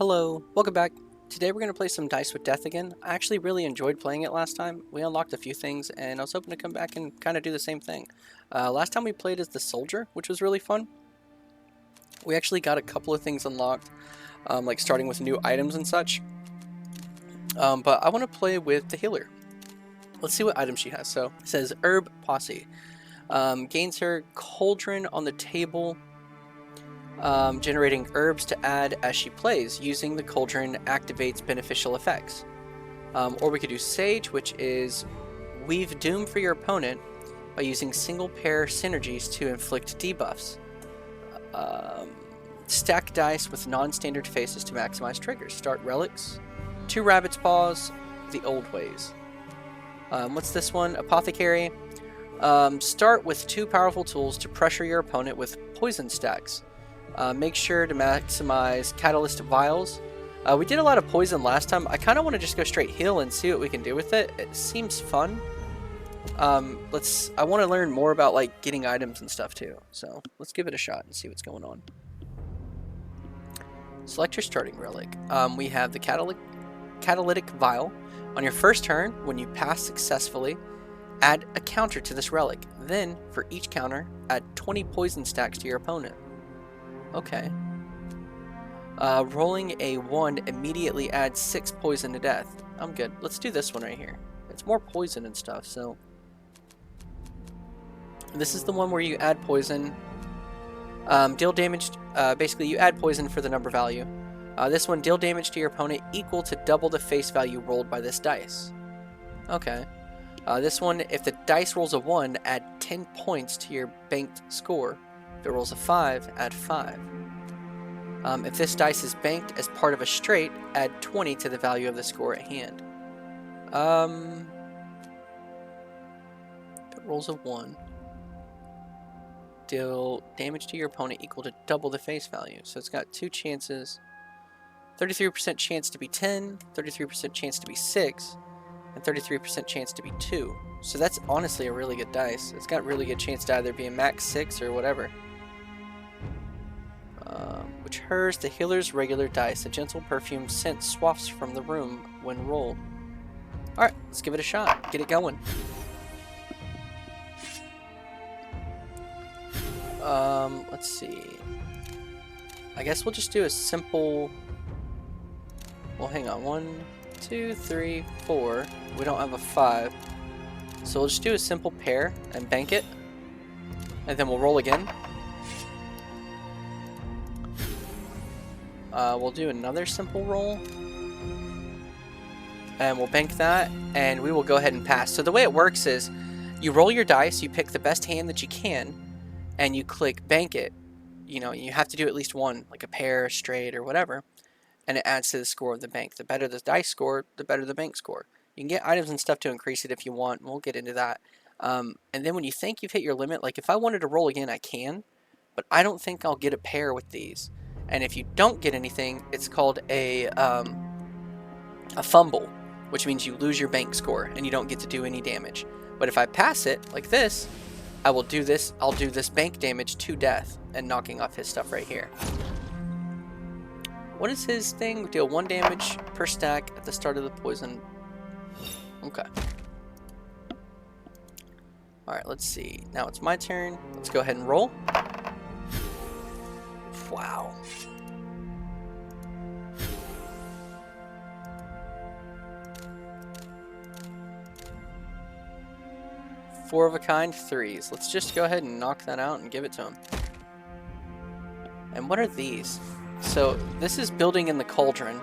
Hello, welcome back. Today we're going to play some Dice with Death again. I actually really enjoyed playing it last time. We unlocked a few things and I was hoping to come back and kind of do the same thing. Last time we played as the soldier, which was really fun. We actually got a couple of things unlocked, like starting with new items and such. But I want to play with the healer. Let's see what items she has. So it says Herb Posse. Gains her cauldron on the table, generating herbs to add as she plays. Using the cauldron activates beneficial effects. Or we could do Sage, which is weave doom for your opponent by using single pair synergies to inflict debuffs. Stack dice with non-standard faces to maximize triggers. Start relics. 2 rabbit's paws. The old ways. What's this one? Apothecary. Start with 2 powerful tools to pressure your opponent with poison stacks. Make sure to maximize catalyst vials. We did a lot of poison last time. I kind of want to just go straight heal and see what we can do with it. It seems fun. I want to learn more about like getting items and stuff too. So let's give it a shot and see what's going on. Select your starting relic. We have the catalytic vial. On your first turn, when you pass successfully, add a counter to this relic. Then, for each counter, add 20 poison stacks to your opponent. Okay. Rolling a 1 immediately adds 6 poison to death. I'm good. Let's do this one right here. It's more poison and stuff, so... This is the one where you add poison. Deal damage... basically, you add poison for the number value. This one, deal damage to your opponent equal to double the face value rolled by this dice. Okay. This one, if the dice rolls a 1, add 10 points to your banked score. If it rolls a 5, add 5. If this dice is banked as part of a straight, add 20 to the value of the score at hand. If it rolls a 1, deal damage to your opponent equal to double the face value. So it's got 2 chances. 33% chance to be 10, 33% chance to be 6, and 33% chance to be 2. So that's honestly a really good dice. It's got really good chance to either be a max 6 or whatever. Which hers, the healer's regular dice. A gentle perfume scent swafts from the room when rolled. Alright, let's give it a shot. Get it going. Let's see. I guess we'll just do a simple... Well, hang on. 1, 2, 3, 4. We don't have a 5. So we'll just do a simple pair and bank it. And then we'll roll again. We'll do another simple roll. And we'll bank that. And we will go ahead and pass. So the way it works is you roll your dice. You pick the best hand that you can. And you click bank it. You know, you have to do at least one. Like a pair, straight, or whatever. And it adds to the score of the bank. The better the dice score, the better the bank score. You can get items and stuff to increase it if you want. We'll get into that. And then when you think you've hit your limit, like if I wanted to roll again, I can. But I don't think I'll get a pair with these. And if you don't get anything, it's called a fumble, which means you lose your bank score and you don't get to do any damage. But if I pass it like this, I will do this. I'll do this bank damage to death and knocking off his stuff right here. What is his thing? Deal 1 damage per stack at the start of the poison. Okay. Alright, let's see. Now it's my turn. Let's go ahead and roll. Wow. Four of a kind, 3s. Let's just go ahead and knock that out and give it to him. And what are these? So this is building in the cauldron,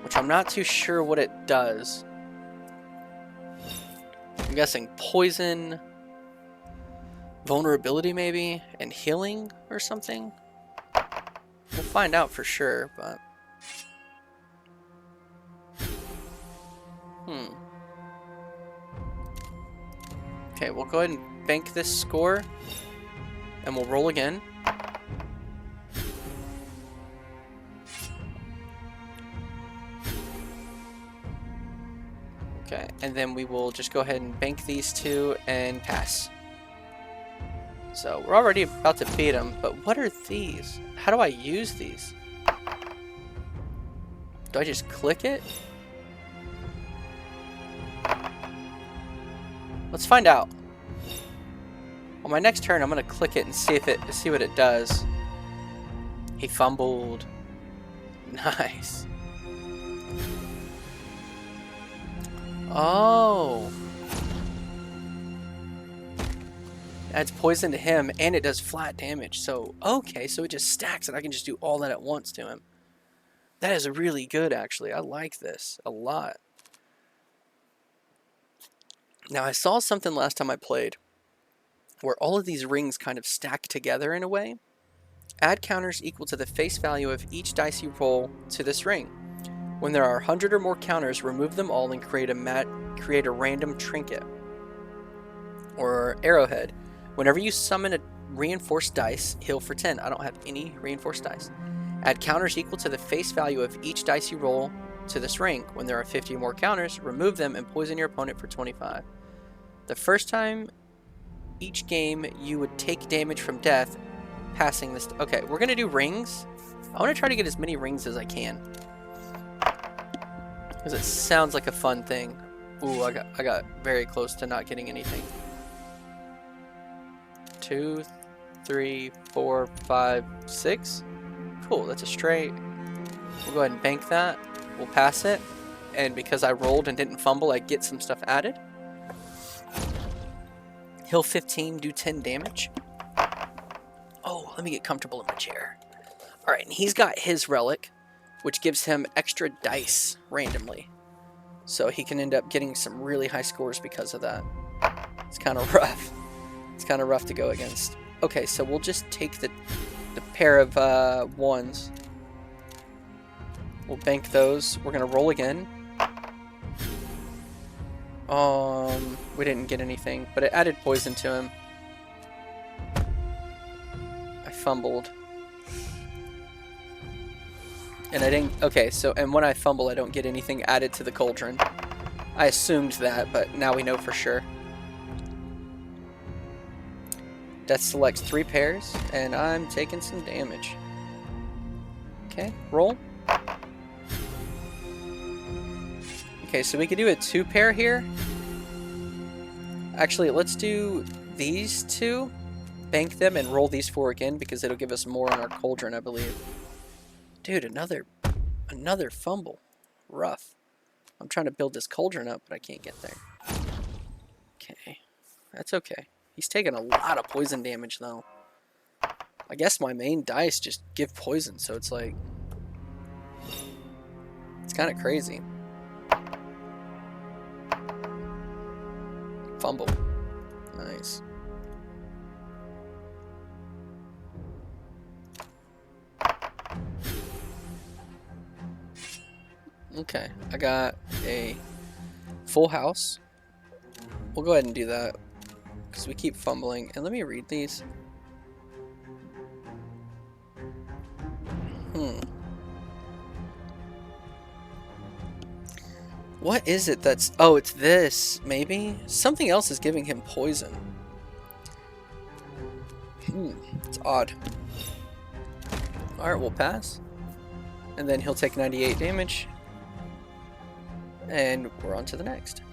which I'm not too sure what it does. I'm guessing poison, vulnerability maybe, and healing or something. We'll find out for sure, but... Okay, we'll go ahead and bank this score, and we'll roll again. Okay, and then we will just go ahead and bank these 2 and pass. So we're already about to beat him, but what are these? How do I use these? Do I just click it? Let's find out. On my next turn, I'm gonna click it and see what it does. He fumbled. Nice. Oh. Adds poison to him, and it does flat damage. So, okay, so it just stacks, and I can just do all that at once to him. That is really good, actually. I like this a lot. Now, I saw something last time I played where all of these rings kind of stack together in a way. Add counters equal to the face value of each dice you roll to this ring. When there are 100 or more counters, remove them all and create a random trinket or arrowhead. Whenever you summon a reinforced dice, heal for 10. I don't have any reinforced dice. Add counters equal to the face value of each dice you roll to this ring. When there are 50 or more counters, remove them and poison your opponent for 25. The first time each game you would take damage from death passing this. Okay, we're gonna do rings. I want to try to get as many rings as I can because it sounds like a fun thing. Ooh, I got very close to not getting anything. 2, 3, 4, 5, 6. Cool, that's a straight. We'll go ahead and bank that. We'll pass it, and because I rolled and didn't fumble, I get some stuff added. Heal 15, do 10 damage. Oh, let me get comfortable in my chair. Alright, and he's got his relic, which gives him extra dice randomly. So he can end up getting some really high scores because of that. It's kind of rough. It's kind of rough to go against. Okay, so we'll just take the pair of ones. We'll bank those. We're going to roll again. We didn't get anything, but it added poison to him. I fumbled. And I didn't... Okay, so... And when I fumble, I don't get anything added to the cauldron. I assumed that, but now we know for sure. Death selects 3 pairs, and I'm taking some damage. Okay, roll. Okay, so we could do a 2-pair here. Actually, let's do these 2, bank them, and roll these 4 again, because it'll give us more on our cauldron, I believe. Dude, another fumble. Rough. I'm trying to build this cauldron up, but I can't get there. Okay, that's okay. He's taking a lot of poison damage, though. I guess my main dice just give poison, so it's like... It's kind of crazy. Fumble. Nice. Okay, I got a full house. We'll go ahead and do that because we keep fumbling. And let me read these. What is it that's... Oh, it's this, maybe? Something else is giving him poison. It's odd. Alright, we'll pass. And then he'll take 98 damage. And we're on to the next.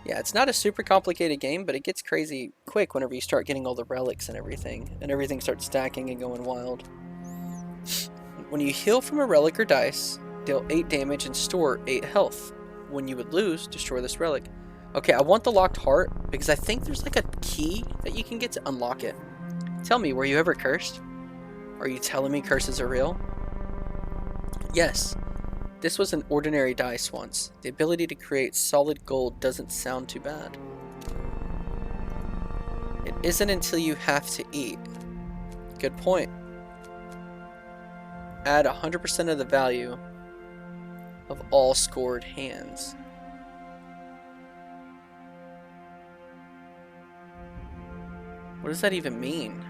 Yeah, it's not a super complicated game, but it gets crazy quick whenever you start getting all the relics and everything. And everything starts stacking and going wild. When you heal from a relic or dice, deal 8 damage and store 8 health. When you would lose, destroy this relic. Okay, I want the locked heart because I think there's like a key that you can get to unlock it. Tell me, were you ever cursed? Are you telling me curses are real? Yes. This was an ordinary dice once. The ability to create solid gold doesn't sound too bad. It isn't until you have to eat. Good point. Add 100% of the value of all scored hands. What does that even mean?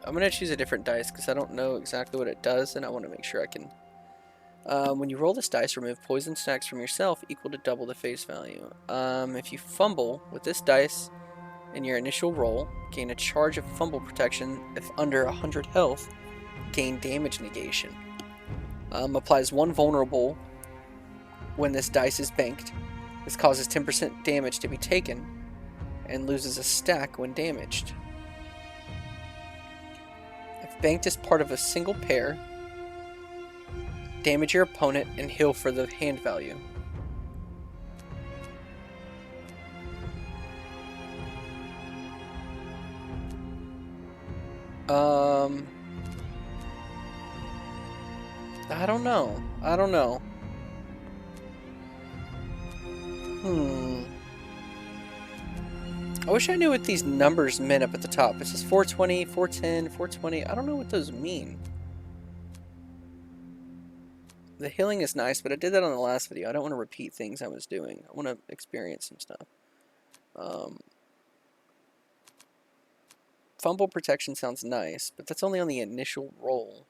I'm gonna choose a different dice because I don't know exactly what it does, and I want to make sure I can When you roll this dice, remove poison stacks from yourself equal to double the face value. If you fumble with this dice in your initial roll, gain a charge of fumble protection. If under 100 health, gain damage negation. Applies 1 vulnerable when this dice is banked. This causes 10% damage to be taken and loses a stack when damaged. If banked as part of a single pair, damage your opponent and heal for the hand value. I don't know. I wish I knew what these numbers meant up at the top. It says 420, 410, 420. I don't know what those mean. The healing is nice, but I did that on the last video. I don't want to repeat things I was doing. I want to experience some stuff. Fumble protection sounds nice, but that's only on the initial roll.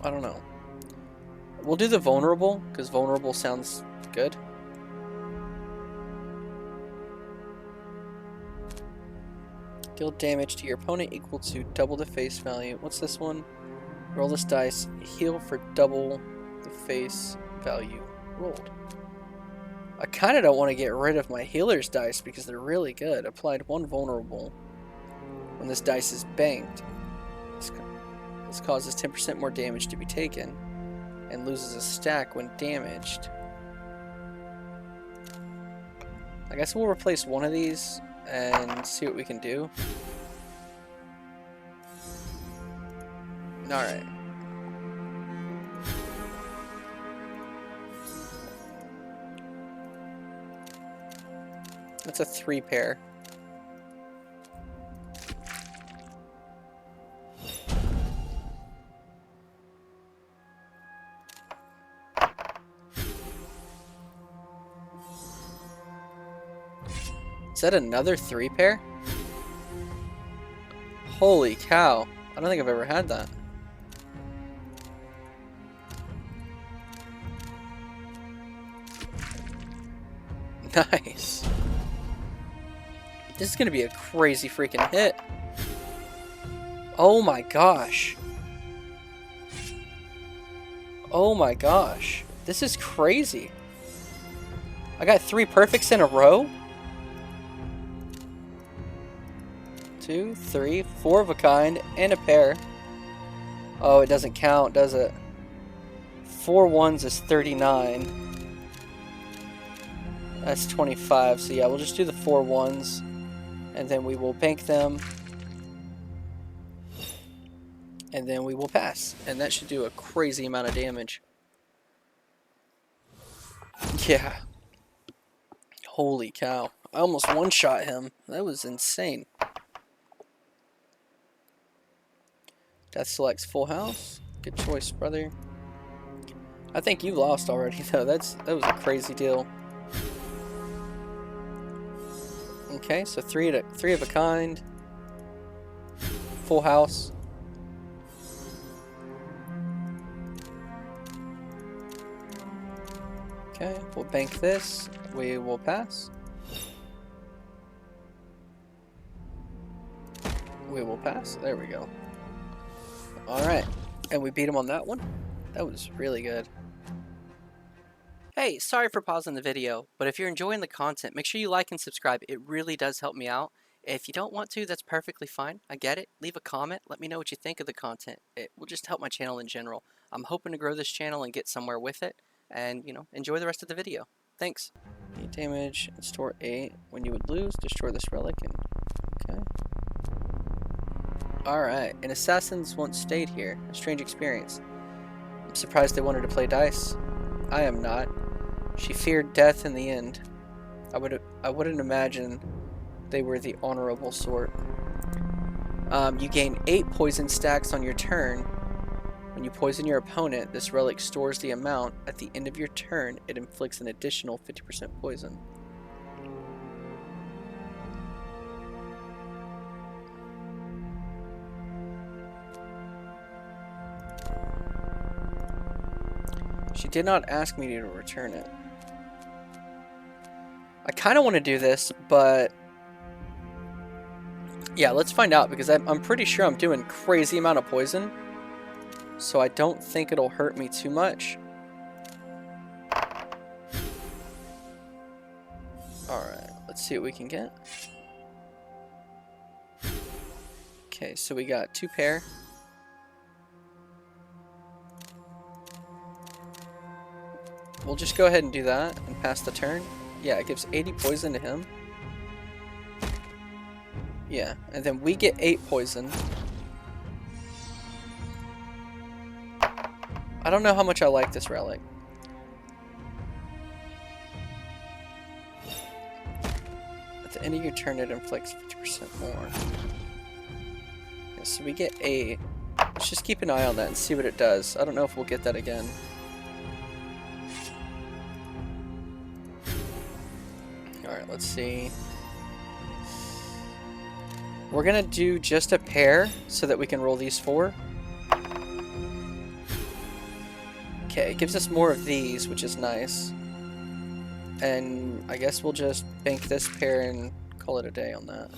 I don't know. We'll do the vulnerable, because vulnerable sounds good. Deal damage to your opponent equal to double the face value. What's this one? Roll this dice. Heal for double the face value rolled. I kind of don't want to get rid of my healer's dice because they're really good. Applied 1 vulnerable when this dice is banked. This causes 10% more damage to be taken and loses a stack when damaged. I guess we'll replace one of these and see what we can do. Alright. That's a 3 pair. Is that another 3 pair? Holy cow. I don't think I've ever had that. Nice. This is going to be a crazy freaking hit. Oh my gosh. Oh my gosh. This is crazy. I got 3 perfects in a row? 2, 3, 4 of a kind, and a pair. Oh, it doesn't count, does it? 4 ones is 39. That's 25, so yeah, we'll just do the 4 ones, and then we will bank them, and then we will pass. And that should do a crazy amount of damage. Yeah. Holy cow. I almost one-shot him. That was insane. Death selects full house. Good choice, brother. I think you lost already, though. That was a crazy deal. Okay, so 3 of a kind. Full house. Okay, we'll bank this. We will pass. We will pass. There we go. Alright, and we beat him on that one. That was really good. Hey, sorry for pausing the video, but if you're enjoying the content, make sure you like and subscribe. It really does help me out. If you don't want to, that's perfectly fine. I get it. Leave a comment. Let me know what you think of the content. It will just help my channel in general. I'm hoping to grow this channel and get somewhere with it. And, you know, enjoy the rest of the video. Thanks. 8 damage, and store 8. When you would lose, destroy this relic. And okay. Alright, and assassins once stayed here. A strange experience. I'm surprised they wanted to play dice. I am not. She feared death in the end. I wouldn't imagine they were the honorable sort. You gain 8 poison stacks on your turn. When you poison your opponent, this relic stores the amount. At the end of your turn, it inflicts an additional 50% poison. did not ask me to return it. I kind of want to do this, but yeah, let's find out, because I'm pretty sure I'm doing crazy amount of poison, so I don't think it'll hurt me too much. Alright, let's see what we can get. Okay, so we got 2 pair. We'll just go ahead and do that and pass the turn. Yeah, it gives 80 poison to him. Yeah, and then we get 8 poison. I don't know how much I like this relic. At the end of your turn, it inflicts 50% more. Yeah, so we get 8. Let's just keep an eye on that and see what it does. I don't know if we'll get that again. Alright, let's see. We're gonna do just a pair so that we can roll these 4. Okay, it gives us more of these, which is nice. And I guess we'll just bank this pair and call it a day on that.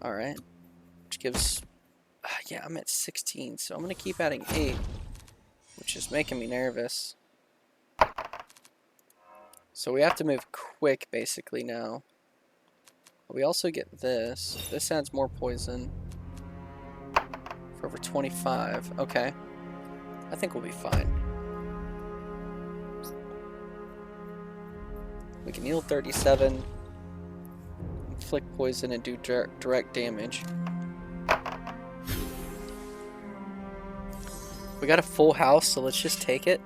Alright. Which gives... yeah, I'm at 16, so I'm gonna keep adding 8. Which is making me nervous. So we have to move quick, basically, now. We also get this. This adds more poison. For over 25. Okay. I think we'll be fine. We can heal 37. Inflict poison and do direct damage. We got a full house, so let's just take it.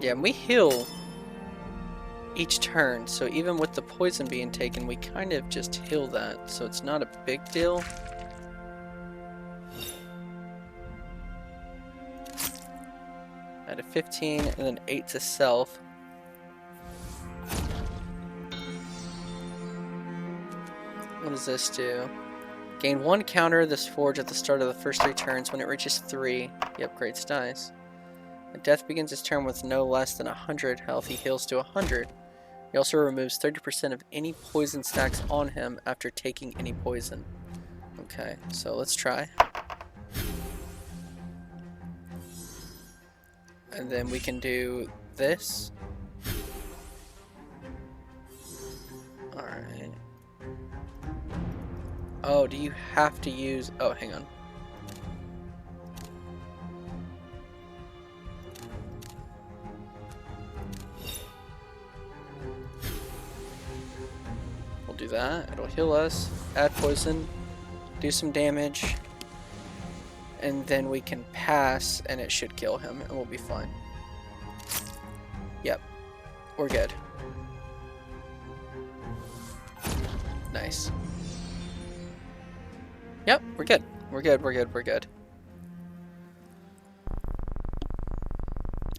Yeah, and we heal each turn, so even with the poison being taken, we kind of just heal that, so it's not a big deal. Add a 15 and then 8 to self. What does this do? Gain 1 counter this forge at the start of the first 3 turns. When it reaches 3, he upgrades dice. When death begins his turn with no less than 100 health, he heals to 100. He also removes 30% of any poison stacks on him after taking any poison. Okay, so let's try. And then we can do this. Alright. Oh, do you have to use... oh, hang on. Do that. It'll heal us, add poison, do some damage, and then we can pass and it should kill him and we'll be fine. Yep, we're good. Nice. Yep, we're good. We're good, we're good, we're good.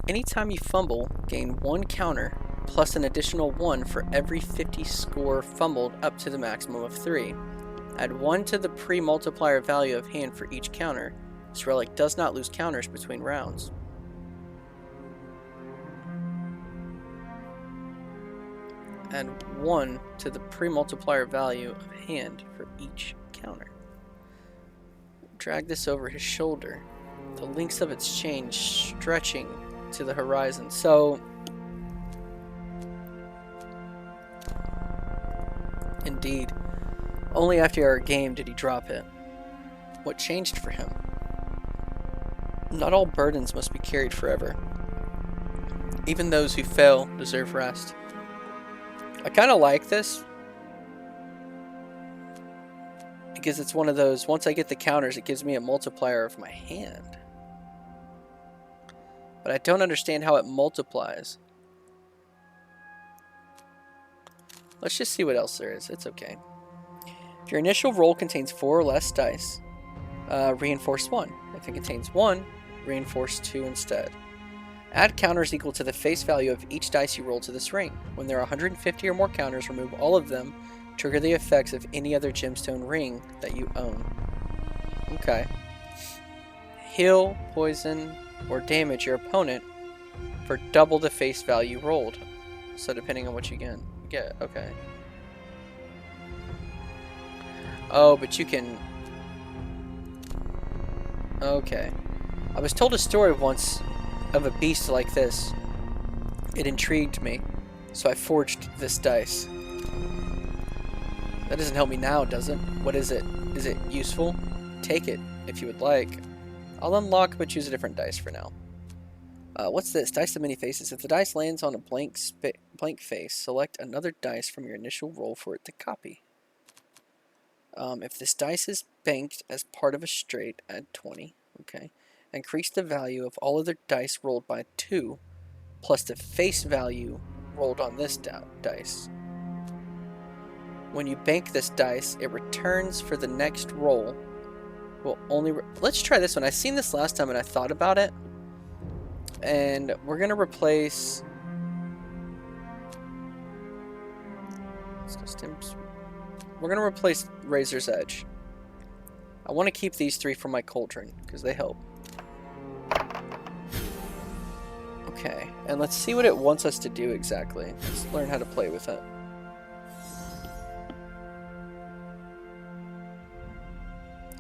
Anytime you fumble, gain 1 counter plus an additional 1 for every 50 score fumbled up to the maximum of 3. Add 1 to the pre-multiplier value of hand for each counter. This relic does not lose counters between rounds. Add 1 to the pre-multiplier value of hand for each counter. Drag this over his shoulder. The links of its chain stretching to the horizon. So... indeed. Only after our game did he drop it. What changed for him? Not all burdens must be carried forever. Even those who fail deserve rest. I kind of like this. Because it's one of those, once I get the counters, it gives me a multiplier of my hand. But I don't understand how it multiplies. Let's just see what else there is. It's okay. If your initial roll contains 4 or less dice, reinforce 1. If it contains 1, reinforce 2 instead. Add counters equal to the face value of each dice you roll to this ring. When there are 150 or more counters, remove all of them. Trigger the effects of any other gemstone ring that you own. Okay. Heal, poison, or damage your opponent for double the face value rolled. So depending on what you get, okay. Oh, but you can... Okay. I was told a story once of a beast like this. It intrigued me, so I forged this dice. That doesn't help me now, does it? What is it? Is it useful? Take it, if you would like. I'll unlock, but choose a different dice for now. What's this? Dice of many faces. If the dice lands on a blank face, select another dice from your initial roll for it to copy. If this dice is banked as part of a straight, add 20. Okay. Increase the value of all other dice rolled by 2, plus the face value rolled on this dice. When you bank this dice, it returns for the next roll. Will only let's try this one. I seen this last time and I thought about it. And we're gonna replace. We're gonna replace Razor's Edge. I want to keep these 3 for my cauldron because they help. Okay, and let's see what it wants us to do exactly. Let's learn how to play with it.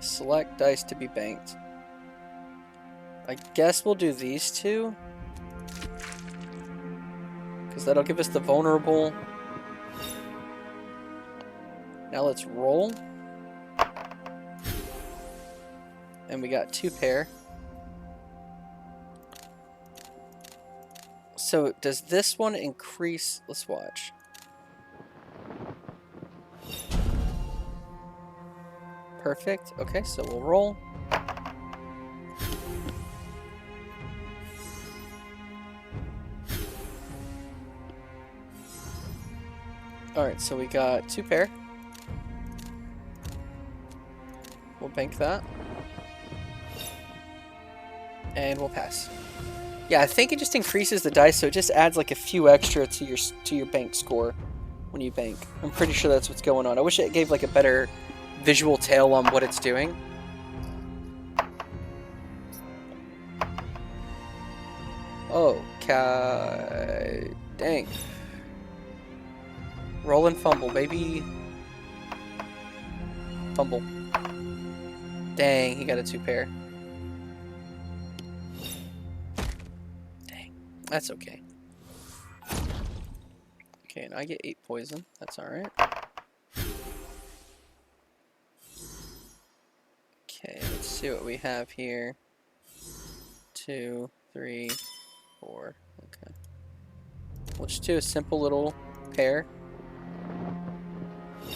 Select dice to be banked. I guess we'll do these 2. Because that'll give us the vulnerable. Now let's roll. And we got 2 pair. So does this one increase? Let's watch. Perfect. Okay, so we'll roll. Alright, so we got 2 pair. We'll bank that. And we'll pass. Yeah, I think it just increases the dice, so it just adds like a few extra to your bank score when you bank. I'm pretty sure that's what's going on. I wish it gave like a better visual tale on what it's doing. Oh, dang. Roll and fumble, baby. Fumble. Dang, he got a 2 pair. Dang, that's okay. Okay, and I get 8 poison. That's alright. Okay, let's see what we have here. 2, 3, 4. Okay. We'll just do a simple little pair.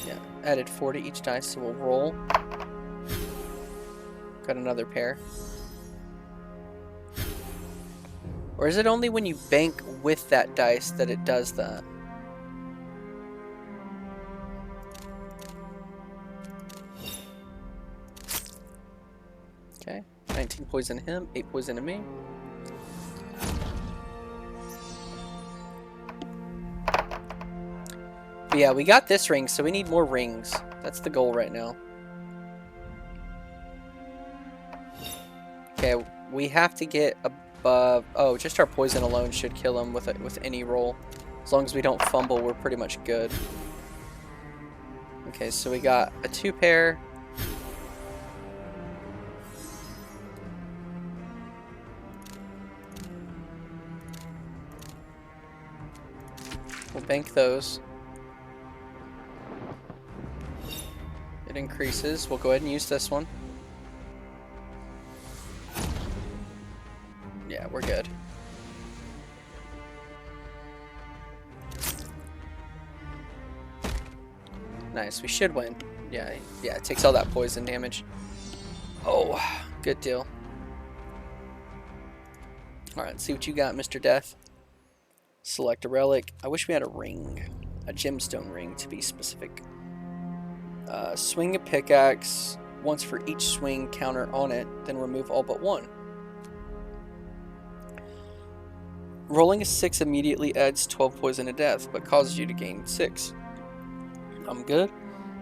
Yeah, added 4 to each dice, so we'll roll. Got another pair. Or is it only when you bank with that dice that it does that? Okay, 19 poison to him, 8 poison to me. But yeah, we got this ring, so we need more rings. That's the goal right now. Okay, we have to get above... Oh, just our poison alone should kill him with any roll. As long as we don't fumble, we're pretty much good. Okay, so we got a 2 pair. We'll bank those. It increases. We'll go ahead and use this one. Yeah, we're good. Nice, we should win. Yeah, it takes all that poison damage. Oh, good deal. Alright, let's see what you got, Mr. Death. Select a relic. I wish we had a ring. A gemstone ring, to be specific. Swing a pickaxe. Once for each swing counter on it, then remove all but 1. Rolling a 6 immediately adds 12 poison to death, but causes you to gain 6. I'm good.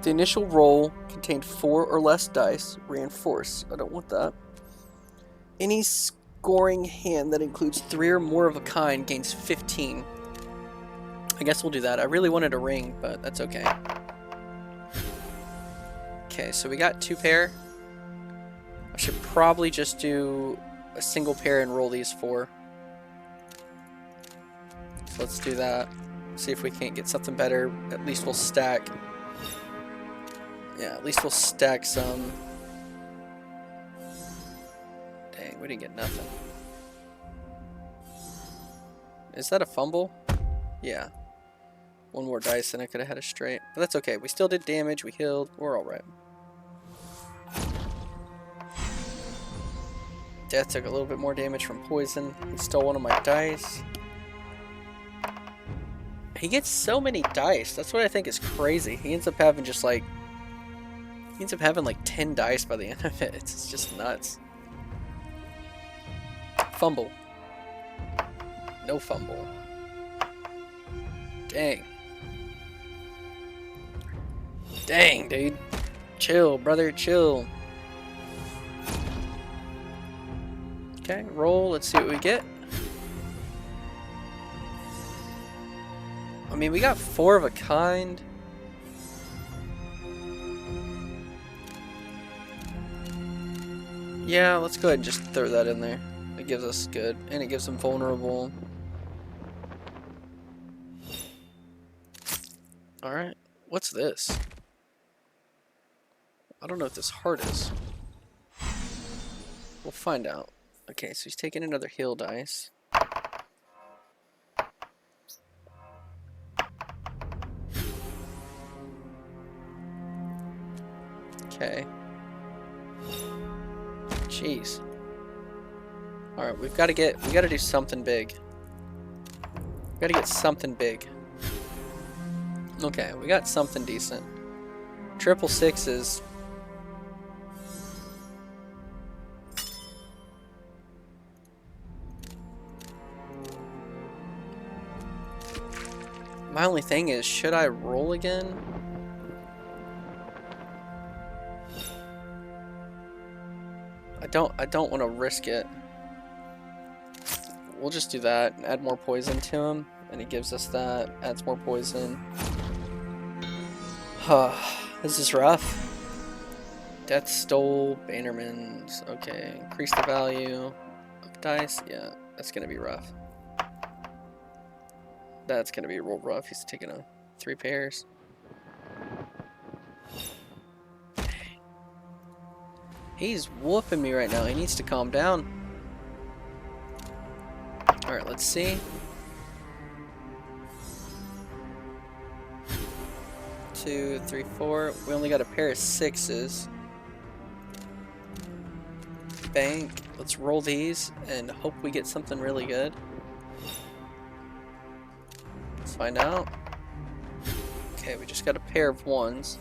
The initial roll contained 4 or less dice. Reinforce. I don't want that. Any scoring hand that includes 3 or more of a kind gains 15. I guess we'll do that. I really wanted a ring, but that's okay. Okay, so we got 2 pair. I should probably just do a single pair and roll these 4. So let's do that. See if we can't get something better. At least we'll stack. Yeah, at least we'll stack some. Dang, we didn't get nothing. Is that a fumble? Yeah. 1 more dice and I could have had a straight. But that's okay. We still did damage. We healed. We're alright. Death took a little bit more damage from poison. He stole 1 of my dice. He gets so many dice. That's what I think is crazy. He ends up having just like... He ends up having like 10 dice by the end of it. It's just nuts. Fumble. No fumble. Dang. Dang, dude. Chill, brother, chill. Okay, roll. Let's see what we get. I mean, we got 4 of a kind. Yeah, let's go ahead and just throw that in there. It gives us good, and it gives them vulnerable. Alright, what's this? I don't know what this heart is. We'll find out. Okay, so he's taking another heal dice. Okay. Jeez. Alright, we gotta do something big. We gotta get something big. Okay, we got something decent. 666s. My only thing is, should I roll again? I don't want to risk it. We'll just do that and add more poison to him, and he gives us that. Adds more poison. This is rough. Death stole Bannerman's. Okay, increase the value of dice. Yeah, that's gonna be rough. That's gonna be real rough. He's taking 3 pairs. He's whooping me right now. He needs to calm down. Alright, let's see. 2, 3, 4. We only got a pair of 6s. Bank. Let's roll these and hope we get something really good. Let's find out. Okay, we just got a pair of 1s.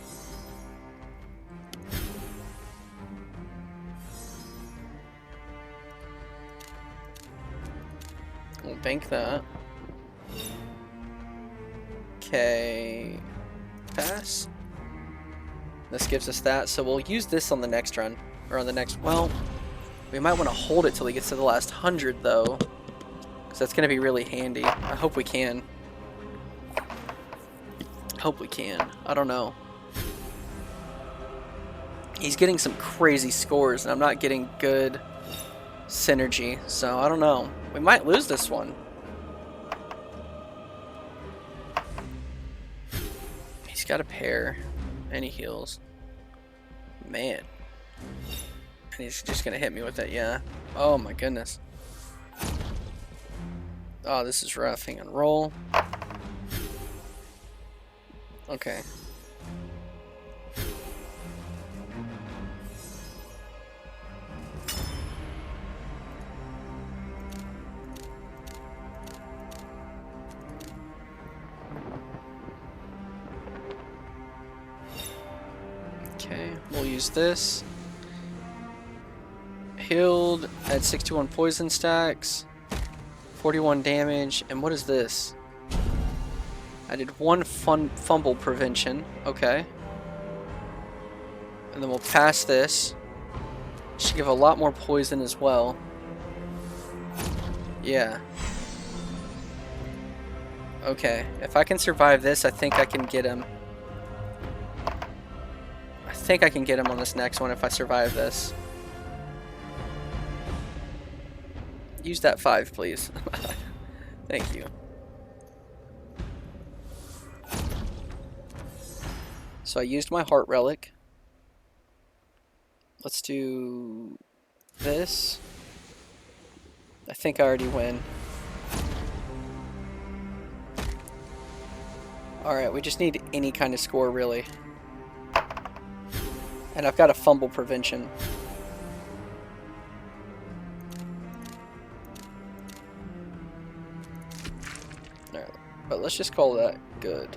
We'll bank that. Okay. Pass. This gives us that, so we'll use this on the next run. Or on the next... Well, we might want to hold it till he gets to the last 100, though. Because that's going to be really handy. I hope we can. Hope we can. I don't know. He's getting some crazy scores, and I'm not getting good synergy, so I don't know. We might lose this one. He's got a pair, and he heals. Man. And he's just gonna hit me with it, yeah. Oh my goodness. Oh, this is rough. Hang on, roll. Okay. Okay, we'll use this. Healed at 61 poison stacks, 41 damage, and what is this? I did 1 fumble prevention. Okay. And then we'll pass this. Should give a lot more poison as well. Yeah. Okay, if I can survive this, I think I can get him. I think I can get him on this next one if I survive this. Use that 5, please. Thank you. So I used my heart relic. Let's do this. I think I already win. Alright, we just need any kind of score, really. And I've got a fumble prevention. Alright, but let's just call that good.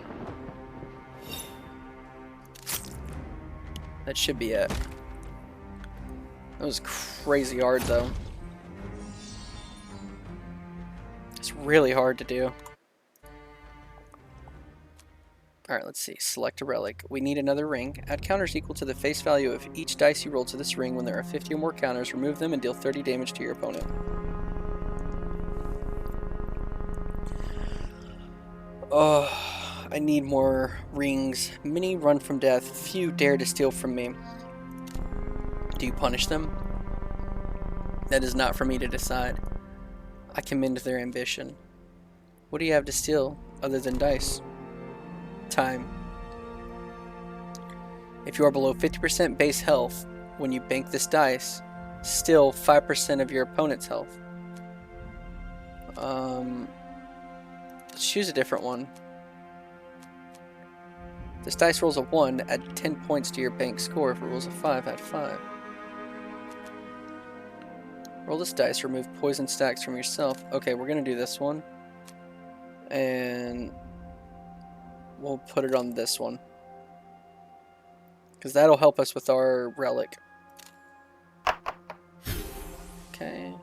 That should be it. That was crazy hard, though. It's really hard to do. Alright, let's see. Select a relic. We need another ring. Add counters equal to the face value of each dice you roll to this ring. When there are 50 or more counters, remove them and deal 30 damage to your opponent. Oh, I need more rings. Many run from death. Few dare to steal from me. Do you punish them? That is not for me to decide. I commend their ambition. What do you have to steal other than dice? Time. If you are below 50% base health when you bank this dice, still 5% of your opponent's health. Let's choose a different one. This dice rolls a 1, add 10 points to your bank score. If it rolls a 5, add 5. Roll this dice, remove poison stacks from yourself. Okay, we're gonna do this one. And we'll put it on this one. Because that'll help us with our relic. Okay.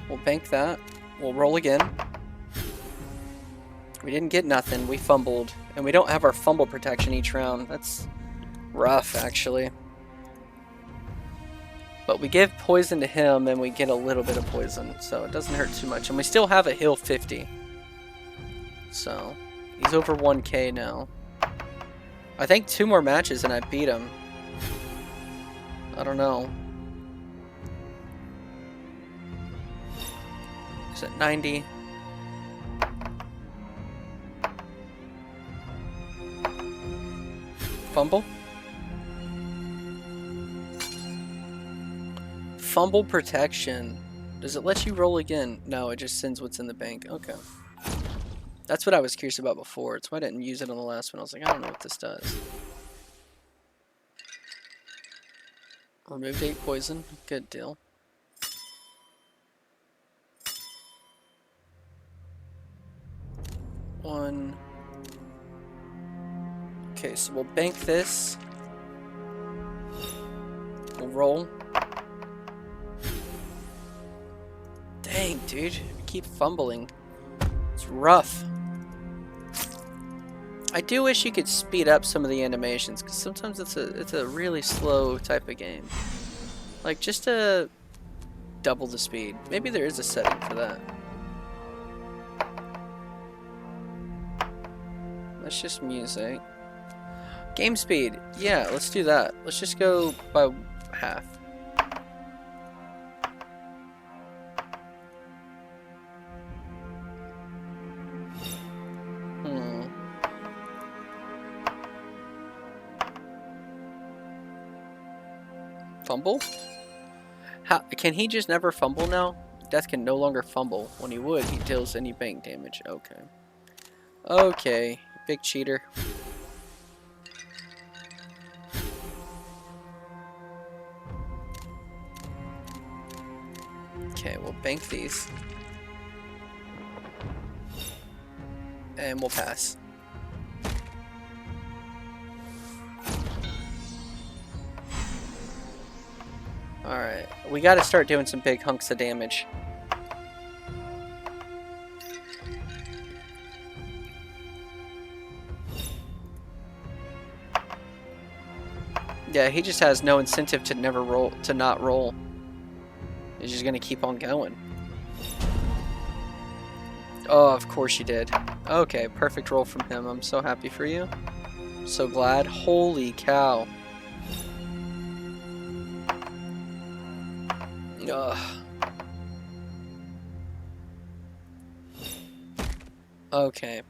We'll bank that. We'll roll again. We didn't get nothing. We fumbled. And we don't have our fumble protection each round. That's rough, actually. But we give poison to him, and we get a little bit of poison. So it doesn't hurt too much. And we still have a heal 50. So he's over 1k now. I think 2 more matches and I beat him. I don't know. Is it 90? Fumble? Fumble protection. Does it let you roll again? No, it just sends what's in the bank. Okay. That's what I was curious about before. It's why I didn't use it on the last one. I was like, I don't know what this does. Removed 8 poison. Good deal. One. Okay, so we'll bank this. We'll roll. Dang, dude. We keep fumbling. It's rough. I do wish you could speed up some of the animations, because sometimes it's a really slow type of game. Like, just to double the speed. Maybe there is a setting for that. That's just music. Game speed. Yeah, let's do that. Let's just go by half. Fumble? How can he just never fumble now? Death can no longer fumble. When he would, he deals any bank damage. Okay. Okay. Big cheater. Okay, we'll bank these. And we'll pass. Alright, we gotta start doing some big hunks of damage. Yeah, he just has no incentive to never roll, to not roll. He's just gonna keep on going. Oh, of course you did. Okay, perfect roll from him. I'm so happy for you. So glad. Holy cow. Ugh. Okay.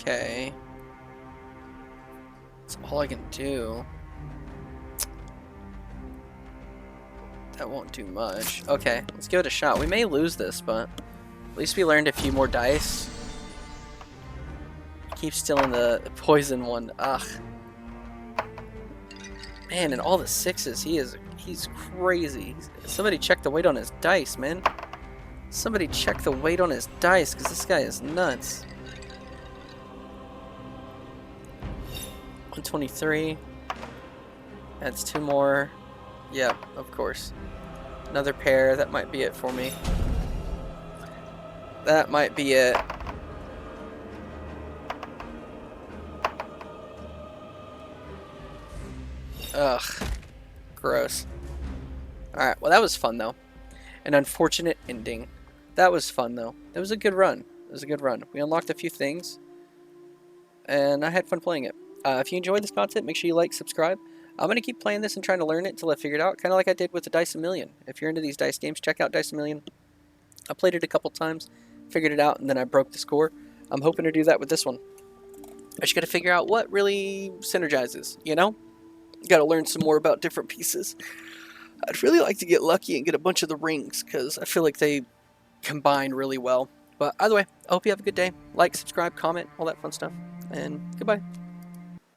Okay. That's all I can do. That won't do much. Okay, let's give it a shot. We may lose this, but at least we learned a few more dice. Keep stealing the poison one. Ugh. Man, and all the sixes. He's crazy. Somebody check the weight on his dice, man. Somebody check the weight on his dice, because this guy is nuts. 123. That's 2 more. Yep, of course. Another pair. That might be it for me. That might be it. Ugh. Gross. Alright, well that was fun though. An unfortunate ending. That was fun though. It was a good run. It was a good run. We unlocked a few things. And I had fun playing it. If you enjoyed this content, make sure you like, subscribe. I'm going to keep playing this and trying to learn it until I figure it out. Kind of like I did with the Dice A Million. If you're into these dice games, check out Dice A Million. I played it a couple times, figured it out, and then I broke the score. I'm hoping to do that with this one. I just got to figure out what really synergizes, you know? Got to learn some more about different pieces. I'd really like to get lucky and get a bunch of the rings, because I feel like they combine really well. But either way, I hope you have a good day. Like, subscribe, comment, all that fun stuff. And goodbye.